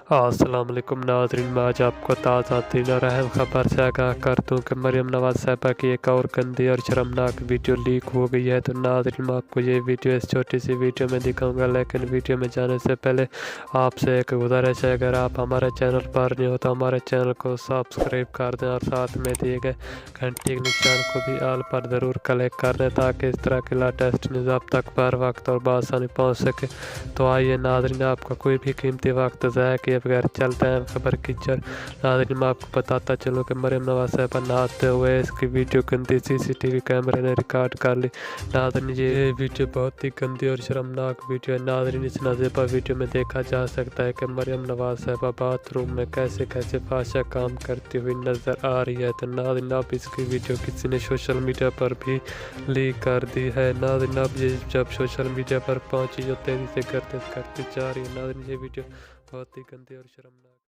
अस्सलाम वालेकुम नाज़रीन, मैं आज आपको ताज़ा तीन और अहम खबर से आगाह कर दूँ कि मरियम नवाज़ साहिबा की एक और गंदी और शर्मनाक वीडियो लीक हो गई है। तो नाज़रीन, मैं आपको ये वीडियो इस छोटी सी वीडियो में दिखाऊंगा, लेकिन वीडियो में जाने से पहले आपसे एक गुजारिश है, अगर आप हमारे चैनल पर नहीं हो तो हमारे चैनल को सब्सक्राइब कर दें और साथ में दिए गए घंटी के निशान को भी आल पर ज़रूर क्लिक कर दें, ताकि इस तरह के लेटेस्ट न्यूज़ आप तक पर वक्त और बआसानी पहुँच सके। तो आइए नाज़रीन, आपका कोई भी कीमती वक्त ज़ाया किए बगैर चलते हैं खबर की जड़। नाज़रीन, मैं आपको बताता चलूँ कि मरियम नवाज़ साहिबा नहाते हुए इसकी वीडियो गंदी CCTV कैमरे ने रिकॉर्ड कर ली। नाज़रीन, ये वीडियो बहुत ही गंदी और शर्मनाक वीडियो है। नाज़रीन, इस नाज़ेबा वीडियो में देखा जा सकता है कि मरियम नवाज़ साहिबा बाथरूम में कैसे कैसे फाशा काम करती हुई नज़र आ रही है। तो नाज़रीन, अब इसकी वीडियो किसी ने सोशल मीडिया पर भी लीक कर दी है। नाज़रीन, अब ये जब सोशल मीडिया पर पहुंची जो तेज़ी से करते करते जा रही है। नाज़रीन, ये वीडियो बहुत ही गंदी और शर्मनाक